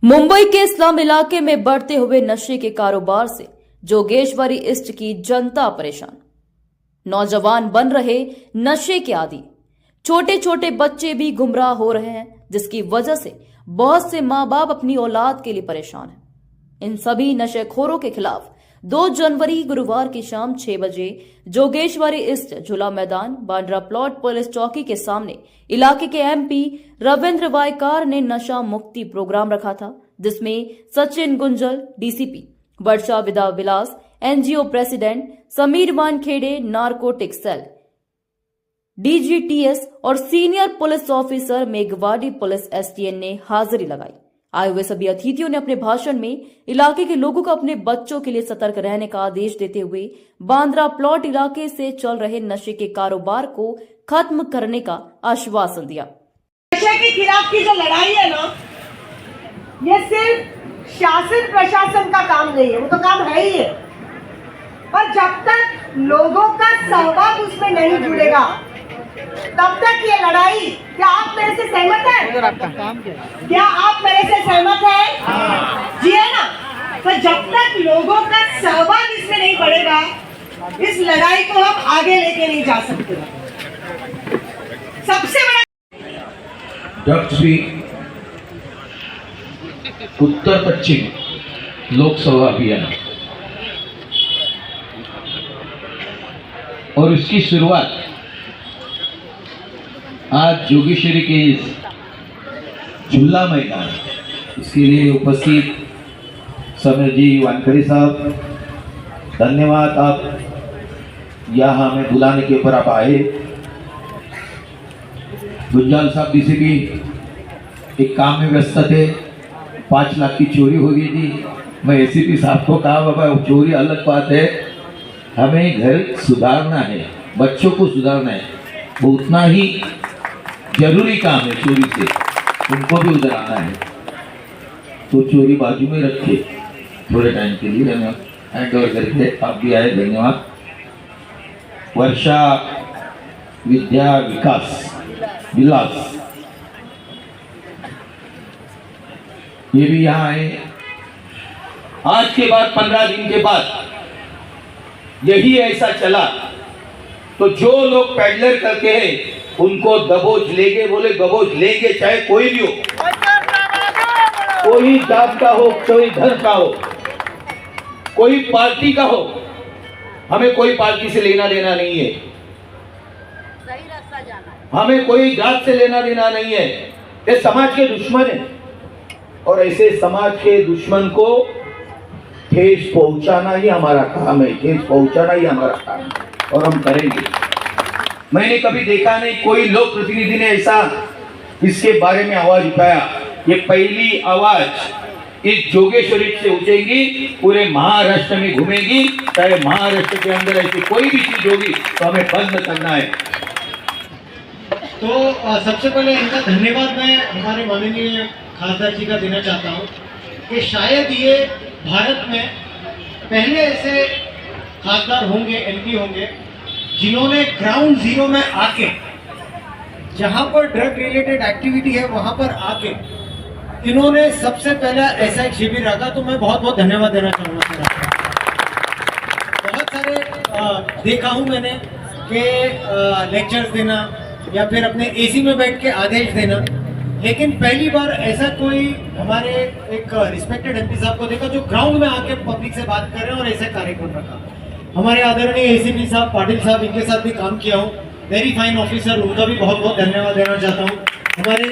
मुंबई के स्लम इलाके में बढ़ते हुए नशे के कारोबार से जोगेश्वरी ईस्ट की जनता परेशान। नौजवान बन रहे नशे के आदी, छोटे छोटे बच्चे भी गुमराह हो रहे हैं, जिसकी वजह से बहुत से मां बाप अपनी औलाद के लिए परेशान हैं। इन सभी नशेखोरों के खिलाफ 2 जनवरी गुरुवार की शाम 6 बजे जोगेश्वरी ईस्ट झूला मैदान बांद्रा प्लॉट पुलिस चौकी के सामने इलाके के एमपी रविंद्र वायकार ने नशा मुक्ति प्रोग्राम रखा था, जिसमें Sachin Gunjal DCP, Varsha Vida Vilas NGO president, Sameer Wankhede narcotic cell DGTS और senior police officer Meghwadi police STN ने हाजिरी लगाई। आए हुए सभी अतिथियों ने अपने भाषण में इलाके के लोगों को अपने बच्चों के लिए सतर्क रहने का आदेश देते हुए बांद्रा प्लॉट इलाके से चल रहे नशे के कारोबार को खत्म करने का आश्वासन दिया। नशे के खिलाफ की जो लड़ाई है ना, ये सिर्फ शासन प्रशासन का काम नहीं है, वो तो काम है ही है, पर जब तक लोगों का सहभाग उसमें नहीं जुड़ेगा तब तक ये लड़ाई। क्या आप मेरे से सहमत हैं? क्या आप मेरे से सहमत हैं? जी है ना। तो जब तक लोगों का सहभाग इसमें नहीं बढ़ेगा, इस लड़ाई को हम आगे लेके नहीं जा सकते। सबसे बड़ा ड्रग्स भी उत्तर पश्चिम लोकसभा अभियान और उसकी शुरुआत आज जोगेश्वरी के इस झूला मैदान, इसके लिए उपस्थित समीर जी वानखेड़े साहब, धन्यवाद। आप यहाँ हमें बुलाने के ऊपर आप आए। गुंजाल साहब डीसीपी एक काम में व्यस्त थे, 5 लाख की चोरी हो गई थी। मैं एसीपी साहब को कहा, बाबा चोरी अलग बात है, हमें घर सुधारना है, बच्चों को सुधारना है, वो उतना ही जरूरी काम है चोरी से, उनको भी उधर आना है। तो चोरी बाजू में रखे थोड़े टाइम के लिए, हैंड ओवर करके आप भी आए, धन्यवाद। वर्षा विद्या विकास विलास ये भी यहाँ आए। आज के बाद 15 दिन के बाद यही ऐसा चला तो जो लोग पैडलर करते हैं उनको दबोच लेंगे, बोले दबोच लेंगे, चाहे कोई भी हो, कोई जात का हो, कोई धर्म का हो, कोई पार्टी का हो, हमें कोई पार्टी से लेना देना नहीं है, सही रास्ता जाना है, हमें कोई जात से लेना देना नहीं है। ये समाज के दुश्मन है और ऐसे समाज के दुश्मन को ठेस पहुंचाना ही हमारा काम है, ठेस पहुंचाना ही हमारा काम है और हम करेंगे। मैंने कभी देखा नहीं कोई लोक प्रतिनिधि ने ऐसा इसके बारे में आवाज उठाया। ये पहली आवाज इस जोगेश्वरी से उठेगी, पूरे महाराष्ट्र में घूमेगी, चाहे महाराष्ट्र के अंदर ऐसी कोई भी चीज होगी तो हमें बंद करना है। तो सबसे पहले इनका धन्यवाद मैं हमारे माननीय खासदार जी का देना चाहता हूँ कि शायद ये भारत में पहले ऐसे खासदार होंगे, एमपी होंगे, जिन्होंने ग्राउंड जीरो में आके, जहां पर ड्रग रिलेटेड एक्टिविटी है वहां पर आके इन्होंने सबसे पहला ऐसा एक शिविर रखा। तो मैं बहुत बहुत धन्यवाद देना चाहूँगा। बहुत सारे देखा हूँ मैंने कि लेक्चर्स देना या फिर अपने एसी में बैठ के आदेश देना, लेकिन पहली बार ऐसा कोई हमारे एक रिस्पेक्टेड एमपी साहब को देखा जो ग्राउंड में आके पब्लिक से बात कर रहे हैं और ऐसे कार्यक्रम रखा। हमारे आदरणीय एसीपी साहब पाटिल साहब, इनके साथ भी काम किया हूँ, वेरी फाइन ऑफिसर, उनका भी बहुत बहुत धन्यवाद देना चाहता हूँ। हमारे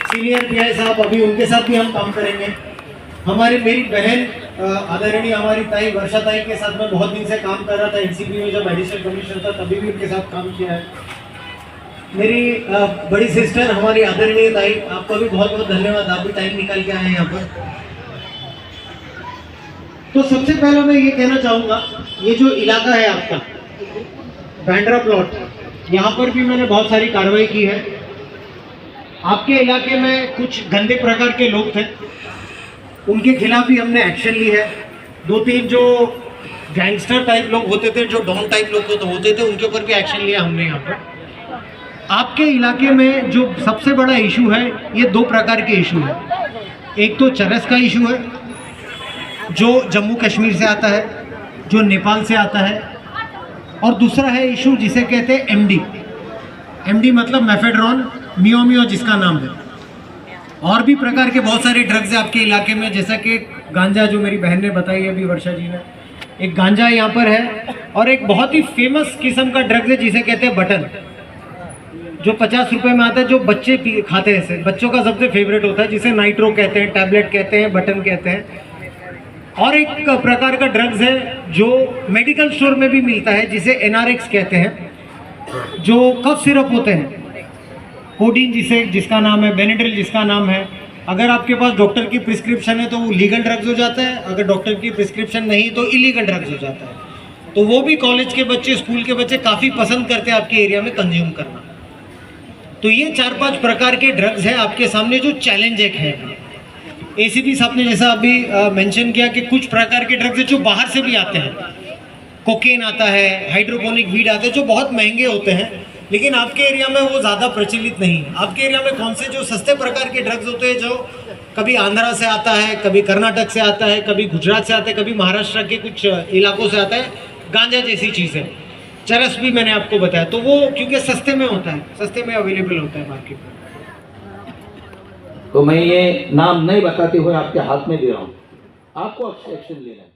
सीनियर पीआई साहब, अभी उनके साथ भी हम काम करेंगे। हमारी मेरी बहन आदरणीय हमारी ताई वर्षा ताई के साथ मैं बहुत दिन से काम कर रहा था, एनसीपी में जब एडिशनल कमिश्नर था तभी भी उनके साथ काम किया है। मेरी बड़ी सिस्टर हमारी आदरणीय ताई, आपका भी बहुत बहुत धन्यवाद, आप भी टाइम निकाल के आए यहाँ पर। तो सबसे पहले मैं ये कहना चाहूँगा, ये जो इलाका है आपका बांद्रा प्लॉट, यहाँ पर भी मैंने बहुत सारी कार्रवाई की है। आपके इलाके में कुछ गंदे प्रकार के लोग थे, उनके खिलाफ भी हमने एक्शन ली है। 2-3 जो गैंगस्टर टाइप लोग होते थे, जो डॉन टाइप लोग होते थे, उनके ऊपर भी एक्शन लिया हमने यहाँ पर। आपके इलाके में जो सबसे बड़ा इशू है, ये 2 प्रकार के इशू है। एक तो चरस का इशू है जो जम्मू कश्मीर से आता है, जो नेपाल से आता है, और दूसरा है इशू जिसे कहते हैं एमडी मतलब मेफेड्रॉन मियो जिसका नाम है। और भी प्रकार के बहुत सारे ड्रग्स हैं आपके इलाके में, जैसा कि गांजा जो मेरी बहन ने बताई अभी, वर्षा जी ने, एक गांजा यहाँ पर है, और एक बहुत ही फेमस किस्म का ड्रग्स है जिसे कहते हैं बटन, जो 50 रुपए में आता है, जो बच्चे खाते हैं, बच्चों का सबसे फेवरेट होता है, जिसे नाइट्रो कहते हैं, टैबलेट कहते हैं, बटन कहते हैं। और एक प्रकार का ड्रग्स है जो मेडिकल स्टोर में भी मिलता है, जिसे एनआरएक्स कहते हैं, जो कफ सिरप होते हैं, कोडीन जिसका नाम है, बेनेड्रिल जिसका नाम है। अगर आपके पास डॉक्टर की प्रिस्क्रिप्शन है तो वो लीगल ड्रग्स हो जाता है, अगर डॉक्टर की प्रिस्क्रिप्शन नहीं तो इलीगल ड्रग्स हो जाता है। तो वो भी कॉलेज के बच्चे, स्कूल के बच्चे काफ़ी पसंद करते हैं आपके एरिया में कंज्यूम करना। तो ये 4-5 प्रकार के ड्रग्स हैं आपके सामने जो चैलेंज एक है। एसीपी साहब ने जैसा अभी मेंशन किया कि कुछ प्रकार के ड्रग्स जो बाहर से भी आते हैं, कोकेन आता है, हाइड्रोपोनिक वीड आते हैं, जो बहुत महंगे होते हैं, लेकिन आपके एरिया में वो ज़्यादा प्रचलित नहीं है। आपके एरिया में कौन से जो सस्ते प्रकार के ड्रग्स होते हैं, जो कभी आंध्रा से आता है, कभी कर्नाटक से आता है, कभी गुजरात से आता है, कभी महाराष्ट्र के कुछ इलाकों से आता है, गांजा जैसी चीज़ है, चरस भी मैंने आपको बताया। तो वो क्योंकि सस्ते में होता है, सस्ते में अवेलेबल होता है मार्केट में। तो मैं ये नाम नहीं बताते हुए आपके हाथ में दे रहा हूँ, आपको एक्शन लेना है।